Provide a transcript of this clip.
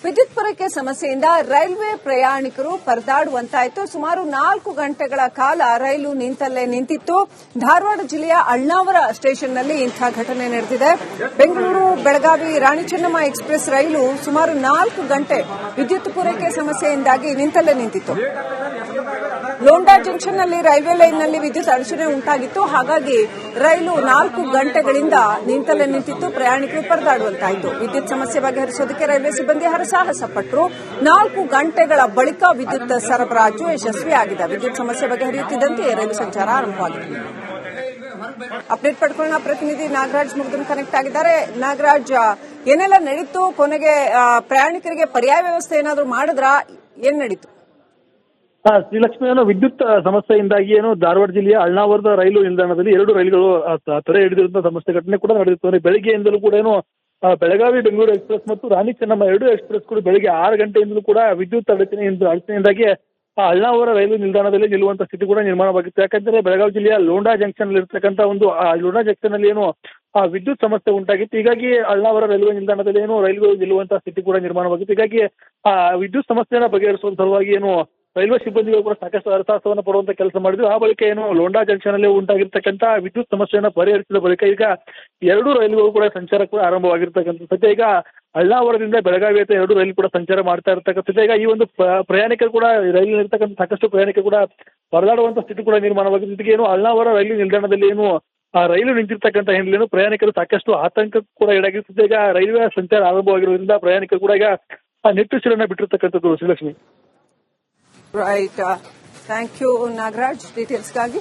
ವಿದ್ಯುತ್ ಪೂರೈಕೆ ಸಮಸ್ಯೆಯಿಂದ ರೈಲ್ವೆ ಪ್ರಯಾಣಿಕರು ಪರದಾಡುವಂತಾಯಿತು. ಸುಮಾರು 4 ಗಂಟೆಗಳ ಕಾಲ ರೈಲು ನಿಂತಲ್ಲೇ ನಿಂತಿತ್ತು. ಧಾರವಾಡ ಜಿಲ್ಲೆಯ ಅಳ್ನಾವರ ಸ್ಟೇಷನ್ನಲ್ಲಿ ಇಂಥ ಘಟನೆ ನಡೆದಿದೆ. ಬೆಂಗಳೂರು ಬೆಳಗಾವಿ ರಾಣಿ ಚೆನ್ನಮ್ಮ ಎಕ್ಸ್ಪ್ರೆಸ್ ರೈಲು ಸುಮಾರು 4 ಗಂಟೆ ವಿದ್ಯುತ್ ಪೂರೈಕೆ ಸಮಸ್ಯೆಯಿಂದಾಗಿ ನಿಂತಲ್ಲೇ ನಿಂತಿತ್ತು. ಲೋಂಡಾ ಜಂಕ್ಷನ್ನಲ್ಲಿ ರೈಲ್ವೆ ಲೈನ್ನಲ್ಲಿ ವಿದ್ಯುತ್ ಅಡಚಣೆ ಉಂಟಾಗಿತ್ತು. ಹಾಗಾಗಿ ರೈಲು 4 ಗಂಟೆಗಳಿಂದ ನಿಂತಲ್ಲೇ ನಿಂತಿತ್ತು. ಪ್ರಯಾಣಿಕರು ಪರದಾಡುವಂತಾಯಿತು. ವಿದ್ಯುತ್ ಸಮಸ್ಯೆ ಬಗೆಹರಿಸೋದಕ್ಕೆ ರೈಲ್ವೆ ಸಿಬ್ಬಂದಿ ಹರಸಾಹಸ ಪಟ್ಟರು. 4 ಗಂಟೆಗಳ ಬಳಿಕ ವಿದ್ಯುತ್ ಸರಬರಾಜು ಯಶಸ್ವಿಯಾಗಿದೆ. ವಿದ್ಯುತ್ ಸಮಸ್ಯೆ ಬಗೆಹರಿಯುತ್ತಿದ್ದಂತೆ ರೈಲು ಸಂಚಾರ ಆರಂಭವಾಗಿದೆ. ಅಪ್ಡೇಟ್ ಪಡ್ಕೊಳ್ಳೋಣ. ಪ್ರತಿನಿಧಿ ನಾಗರಾಜ್ ಮುಗ್ದನ್ ಕನೆಕ್ಟ್ ಆಗಿದ್ದಾರೆ. ನಾಗರಾಜ್, ಏನೆಲ್ಲ ನಡೀತು? ಕೊನೆಗೆ ಪ್ರಯಾಣಿಕರಿಗೆ ಪರ್ಯಾಯ ವ್ಯವಸ್ಥೆ ಏನಾದರೂ ಮಾಡಿದ್ರಾ? ಏನ್ ನಡೀತು? ಶ್ರೀಲಕ್ಷ್ಮಿ, ವಿದ್ಯುತ್ ಸಮಸ್ಯೆಯಿಂದಾಗಿ ಧಾರವಾಡ ಜಿಲ್ಲೆಯ ಅಳ್ನಾವರದ ರೈಲು ನಿಲ್ದಾಣದಲ್ಲಿ 2 ರೈಲುಗಳು ತಡೆ ಹಿಡಿದಿರುವಂತಹ ಸಮಸ್ಯೆ ಘಟನೆ ಕೂಡ ನಡೆದಿತ್ತು. ಬೆಳಗ್ಗೆಯಿಂದಲೂ ಕೂಡ ಬೆಳಗಾವಿ ಬೆಂಗಳೂರು ಎಕ್ಸ್ಪ್ರೆಸ್ ಮತ್ತು ರಾಣಿ ಚೆನ್ನಮ್ಮ 2 ಎಕ್ಸ್ಪ್ರೆಸ್ ಕೂಡ ಬೆಳಗ್ಗೆ 6 ಗಂಟೆಯಿಂದಲೂ ಕೂಡ ವಿದ್ಯುತ್ ಅಡಚಣೆಯಿಂದಾಗಿ ಅಳ್ನಾವರ ರೈಲು ನಿಲ್ದಾಣದಲ್ಲಿ ನಿಲ್ಲುವಂತಹ ಸ್ಥಿತಿ ಕೂಡ ನಿರ್ಮಾಣವಾಗಿತ್ತು. ಯಾಕಂದ್ರೆ ಬೆಳಗಾವಿ ಜಿಲ್ಲೆಯ ಲೋಂಡಾ ಜಂಕ್ಷನ್ ಇರತಕ್ಕಂತ ಲೋಂಡಾ ಜಂಕ್ಷನ್ ಅಲ್ಲಿ ವಿದ್ಯುತ್ ಸಮಸ್ಯೆ ಉಂಟಾಗಿತ್ತು. ಹೀಗಾಗಿ ಅಳ್ನಾವರ ರೈಲ್ವೆ ನಿಲ್ದಾಣದಲ್ಲಿ ರೈಲುಗಳು ನಿಲ್ಲುವಂತಹ ಸ್ಥಿತಿ ಕೂಡ ನಿರ್ಮಾಣವಾಗಿತ್ತು. ಹೀಗಾಗಿ ವಿದ್ಯುತ್ ಸಮಸ್ಯೆಯನ್ನು ಬಗೆಹರಿಸುವ ಸಲುವಾಗಿ ರೈಲ್ವೆ ಸಿಬ್ಬಂದಿಗಳು ಕೂಡ ಸಾಕಷ್ಟು ಹರಸಾಹಸವನ್ನು ಪಡುವಂತ ಕೆಲಸ ಮಾಡಿದ್ರು. ಆ ಬಳಿಕ ಲೋಂಡಾ ಜಂಕ್ಷನ್ ಅಲ್ಲಿ ಉಂಟಾಗಿರ್ತಕ್ಕಂಥ ವಿದ್ಯುತ್ ಸಮಸ್ಯೆಯನ್ನು ಪರಿಹರಿಸಿದ ಬಳಿಕ ಈಗ 2 ರೈಲುಗಳು ಕೂಡ ಸಂಚಾರ ಕೂಡ ಆರಂಭವಾಗಿರ್ತಕ್ಕಂಥ ಸದ್ಯ ಈಗ ಅಳ್ನಾವರದಿಂದ ಬೆಳಗಾವಿ 2 ರೈಲು ಕೂಡ ಸಂಚಾರ ಮಾಡ್ತಾ ಇರ್ತಕ್ಕಂಥ ಈಗ ಈ ಪ್ರಯಾಣಿಕರು ಕೂಡ ರೈಲಿನಲ್ಲಿರ್ತಕ್ಕಂಥ ಸಾಕಷ್ಟು ಪ್ರಯಾಣಿಕರು ಕೂಡ ಪರದಾಡುವಂತ ಸ್ಥಿತಿ ಕೂಡ ನಿರ್ಮಾಣವಾಗಿದ್ದು. ಜೊತೆಗೆ ಅಳ್ನಾವರ ರೈಲು ನಿಲ್ದಾಣದಲ್ಲಿ ರೈಲು ನಿಂತಿರ್ತಕ್ಕಂಥ ಹಿನ್ನೆಲೆಯನ್ನು ಪ್ರಯಾಣಿಕರು ಸಾಕಷ್ಟು ಆತಂಕ ಕೂಡ ಈಡಾಗಿರ್ತದೆ. ಈಗ ರೈಲ್ವೆ ಸಂಚಾರ ಆರಂಭವಾಗಿರುವುದರಿಂದ ಪ್ರಯಾಣಿಕರು ಕೂಡ ಈಗ ನಿಟ್ಟುಸಿರನ್ನ ಬಿಟ್ಟಿರ್ತಕ್ಕಂಥದ್ದು. Shrilakshmi, right. Thank you Nagaraj ಡೀಟೇಲ್ಸ್ಗಾಗಿ.